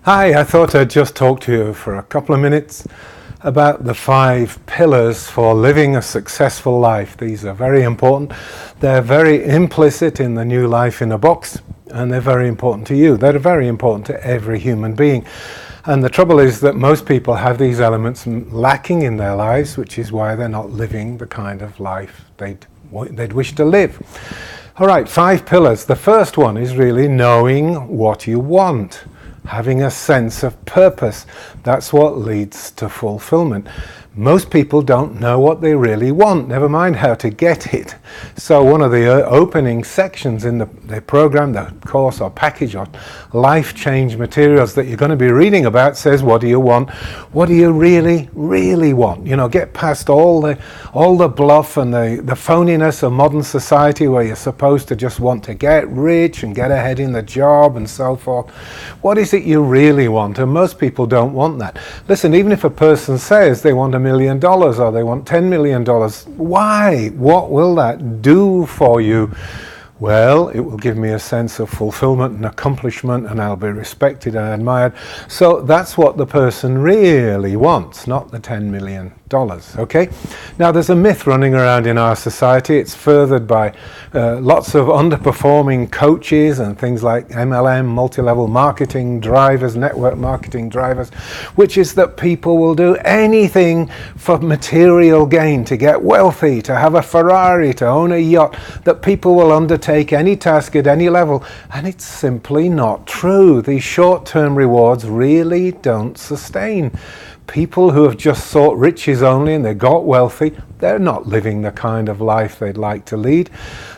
Hi, I thought I'd just talk to you for a couple of minutes about the 5 pillars for living a successful life. These are very important. They're very implicit in the New Life in a Box, and they're very important to you. They're very important to every human being. And the trouble is that most people have these elements lacking in their lives, which is why they're not living the kind of life they'd wish to live. All right, 5 pillars. The first one is really knowing what you want. Having a sense of purpose. That's what leads to fulfillment. Most people don't know what they really want, never mind how to get it. So one of the opening sections in the program, the course or package or life change materials that you're going to be reading about says, what do you want? What do you really, really want? You know, get past all the bluff and the phoniness of modern society where you're supposed to just want to get rich and get ahead in the job and so forth. What is it you really want? And most people don't want that. Listen, even if a person says they want $1 million or they want $10 million, why? What will that do for you? Well, it will give me a sense of fulfillment and accomplishment, and I'll be respected and admired. So that's what the person really wants, not the $10 million. Okay? Now, there's a myth running around in our society. It's furthered by lots of underperforming coaches and things like MLM, multi-level marketing drivers, network marketing drivers, which is that people will do anything for material gain, to get wealthy, to have a Ferrari, to own a yacht, that people will undertake any task at any level. And it's simply not true. These short-term rewards really don't sustain. People who have just sought riches only and they got wealthy, they're not living the kind of life they'd like to lead.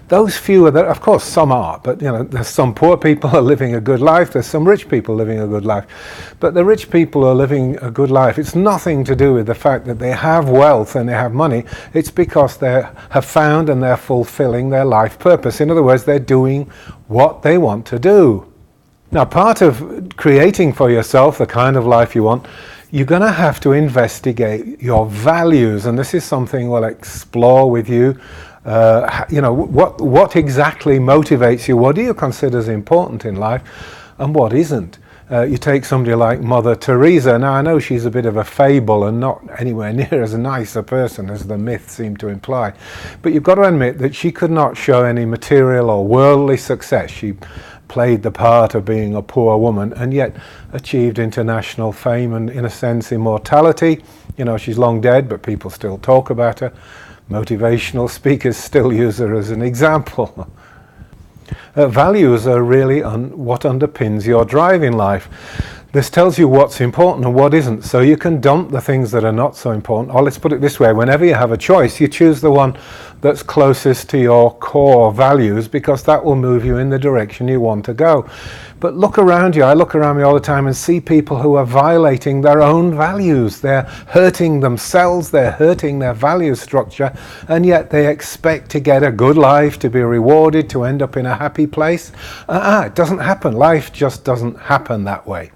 Those few are there, of course some are, but you know, there's some poor people who are living a good life, there's some rich people living a good life. But the rich people are living a good life. It's nothing to do with the fact that they have wealth and they have money. It's because they have found and they're fulfilling their life purpose. In other words, they're doing what they want to do. Now, part of creating for yourself the kind of life you want, you're going to have to investigate your values, and this is something we'll explore with you. You know, what exactly motivates you? What do you consider as important in life, and what isn't? You take somebody like Mother Teresa. Now, I know she's a bit of a fable and not anywhere near as nice a person as the myth seemed to imply, but you've got to admit that she could not show any material or worldly success. She played the part of being a poor woman and yet achieved international fame and, in a sense, immortality. You know, she's long dead, but people still talk about her. Motivational speakers still use her as an example. Values are really what underpins your drive in life. This tells you what's important and what isn't, so you can dump the things that are not so important. Or let's put it this way, whenever you have a choice, you choose the one that's closest to your core values, because that will move you in the direction you want to go. But look around you. I look around me all the time and see people who are violating their own values. They're hurting themselves, they're hurting their value structure, and yet they expect to get a good life, to be rewarded, to end up in a happy place. It doesn't happen. Life just doesn't happen that way.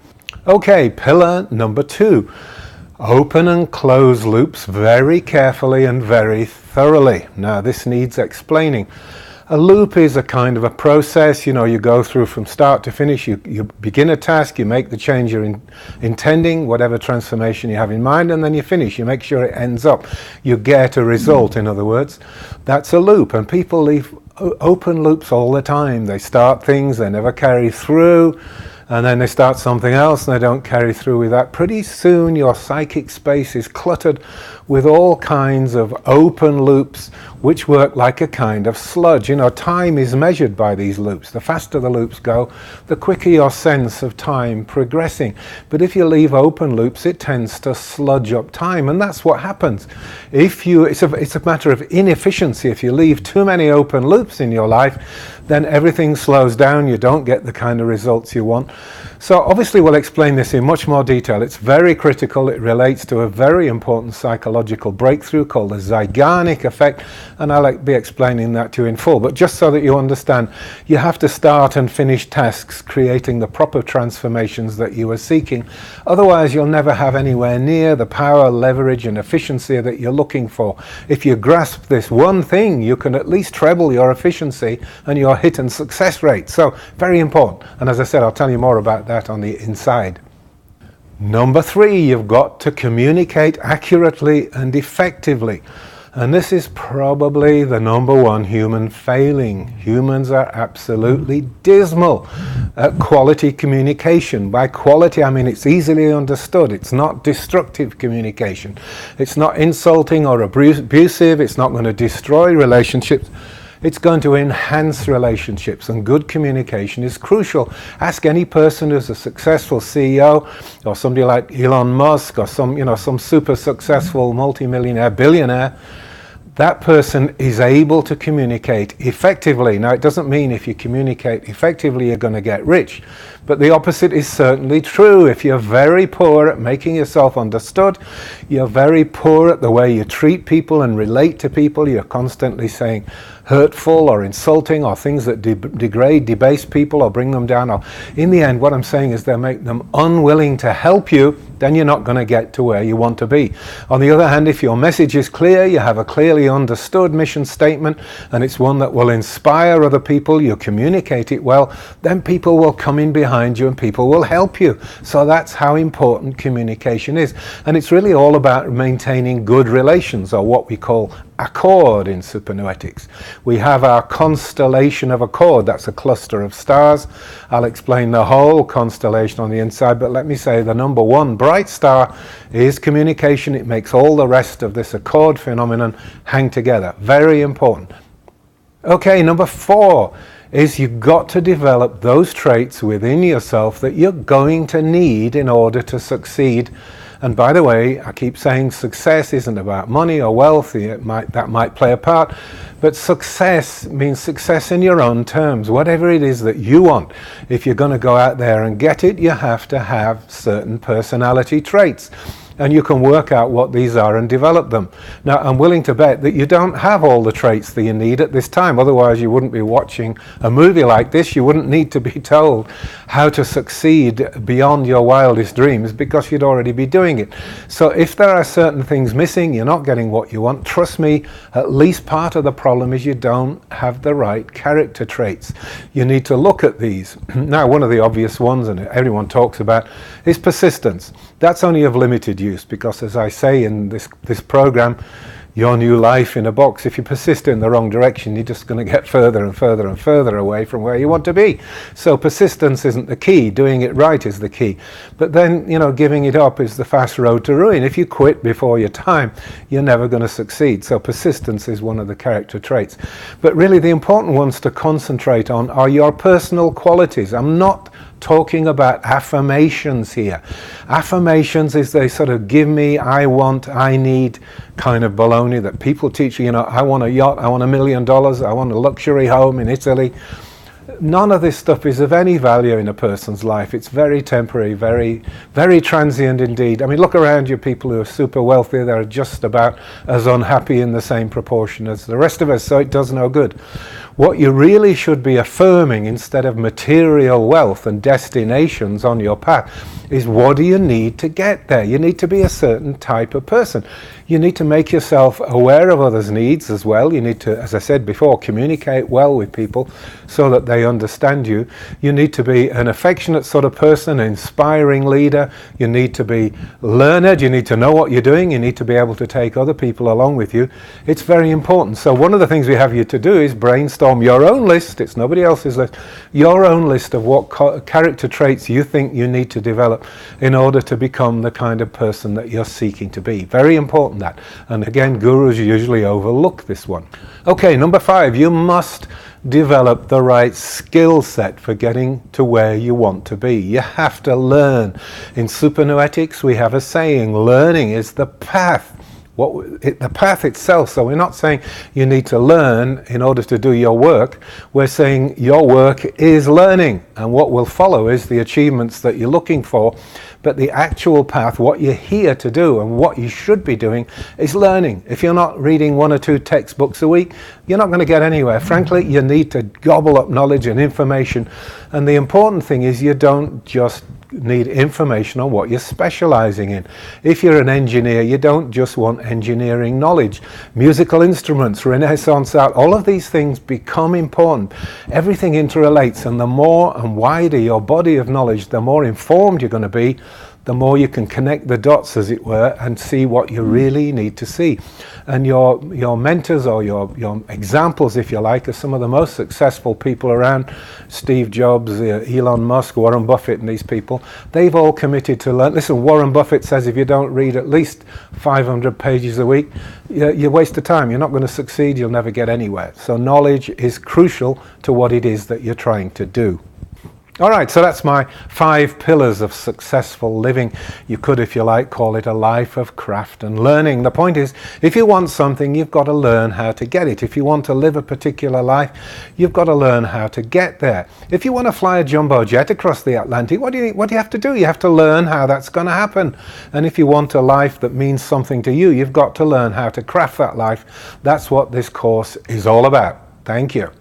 Okay, pillar number 2. Open and close loops very carefully and very thoroughly. Now, this needs explaining. A loop is a kind of a process, you know, you go through from start to finish. You begin a task, you make the change you're intending, whatever transformation you have in mind, and then you finish. You make sure it ends up. You get a result, in other words. That's a loop, and people leave open loops all the time. They start things, they never carry through. And then they start something else and they don't carry through with that. Pretty soon your psychic space is cluttered with all kinds of open loops which work like a kind of sludge. You know, time is measured by these loops. The faster the loops go, the quicker your sense of time progressing. But if you leave open loops, it tends to sludge up time, and that's what happens. It's a matter of inefficiency. If you leave too many open loops in your life, then everything slows down. You don't get the kind of results you want. So obviously we'll explain this in much more detail. It's very critical. It relates to a very important psychological breakthrough called the Zeigarnik effect, and I'll be explaining that to you in full. But just so that you understand, you have to start and finish tasks creating the proper transformations that you are seeking. Otherwise, you'll never have anywhere near the power, leverage, and efficiency that you're looking for. If you grasp this one thing, you can at least treble your efficiency and your hit and success rate. So very important. And as I said, I'll tell you more about that on the inside. Number 3, you've got to communicate accurately and effectively. And this is probably the number 1 human failing. Humans are absolutely dismal at quality communication. By quality, I mean it's easily understood. It's not destructive communication. It's not insulting or abusive. It's not going to destroy relationships. It's going to enhance relationships, and good communication is crucial. Ask any person who's a successful CEO, or somebody like Elon Musk, or some super successful multimillionaire, billionaire. That person is able to communicate effectively. Now, it doesn't mean if you communicate effectively you're going to get rich, but the opposite is certainly true. If you're very poor at making yourself understood, you're very poor at the way you treat people and relate to people, you're constantly saying hurtful or insulting or things that degrade, debase people or bring them down, or in the end what I'm saying is they make them unwilling to help you, then you're not going to get to where you want to be. On the other hand, if your message is clear, you have a clearly understood mission statement, and it's one that will inspire other people, you communicate it well, then people will come in behind you and people will help you. So that's how important communication is. And it's really all about maintaining good relations, or what we call accord in supernoetics. We have our constellation of accord. That's a cluster of stars. I'll explain the whole constellation on the inside, but let me say the number 1 bright star is communication. It makes all the rest of this accord phenomenon hang together. Very important. Okay, number 4 is you've got to develop those traits within yourself that you're going to need in order to succeed. And by the way, I keep saying success isn't about money or wealth. That might play a part, but success means success in your own terms, whatever it is that you want. If you're going to go out there and get it, you have to have certain personality traits. And you can work out what these are and develop them. Now, I'm willing to bet that you don't have all the traits that you need at this time. Otherwise, you wouldn't be watching a movie like this. You wouldn't need to be told how to succeed beyond your wildest dreams, because you'd already be doing it. So if there are certain things missing, you're not getting what you want, trust me, at least part of the problem is you don't have the right character traits. You need to look at these. Now, one of the obvious ones, and everyone talks about, is persistence. That's only of limited use, because as I say in this program, your new life in a box, if you persist in the wrong direction, you're just going to get further and further and further away from where you want to be. So persistence isn't the key. Doing it right is the key. But then, giving it up is the fast road to ruin. If you quit before your time, you're never going to succeed. So persistence is one of the character traits. But really the important ones to concentrate on are your personal qualities. I'm not talking about affirmations here. Affirmations is they sort of give me, I want, I need kind of baloney that people teach you. I want a yacht, I want $1 million, I want a luxury home in Italy. None of this stuff is of any value in a person's life. It's very temporary, very, very transient indeed. I mean, look around you, people who are super wealthy, they're just about as unhappy in the same proportion as the rest of us, so it does no good. What you really should be affirming, instead of material wealth and destinations on your path, is what do you need to get there? You need to be a certain type of person. You need to make yourself aware of others' needs as well. You need to, as I said before, communicate well with people so that they understand you. You need to be an affectionate sort of person, an inspiring leader. You need to be learned. You need to know what you're doing. You need to be able to take other people along with you. It's very important. So one of the things we have you to do is brainstorm your own list. It's nobody else's list. Your own list of what character traits you think you need to develop in order to become the kind of person that you're seeking to be. Very important that. And again, gurus usually overlook this one. Okay, number 5, you must develop the right skill set for getting to where you want to be. You have to learn. In supernoetics, we have a saying, learning is the path. The path itself. So we're not saying you need to learn in order to do your work. We're saying your work is learning, and what will follow is the achievements that you're looking for. But the actual path, what you're here to do and what you should be doing, is learning. If you're not reading 1 or 2 textbooks a week, you're not going to get anywhere. Frankly, you need to gobble up knowledge and information. And the important thing is you don't just need information on what you're specializing in. If you're an engineer, you don't just want engineering knowledge. Musical instruments, Renaissance art, all of these things become important. Everything interrelates, and the more and wider your body of knowledge, the more informed you're going to be, the more you can connect the dots, as it were, and see what you really need to see. And your mentors, or your examples, if you like, are some of the most successful people around. Steve Jobs, Elon Musk, Warren Buffett, and these people, they've all committed to learn. Listen, Warren Buffett says if you don't read at least 500 pages a week, you waste of time. You're not going to succeed. You'll never get anywhere. So knowledge is crucial to what it is that you're trying to do. All right, so that's my 5 pillars of successful living. You could, if you like, call it a life of craft and learning. The point is, if you want something, you've got to learn how to get it. If you want to live a particular life, you've got to learn how to get there. If you want to fly a jumbo jet across the Atlantic, what do you have to do? You have to learn how that's going to happen. And if you want a life that means something to you, you've got to learn how to craft that life. That's what this course is all about. Thank you.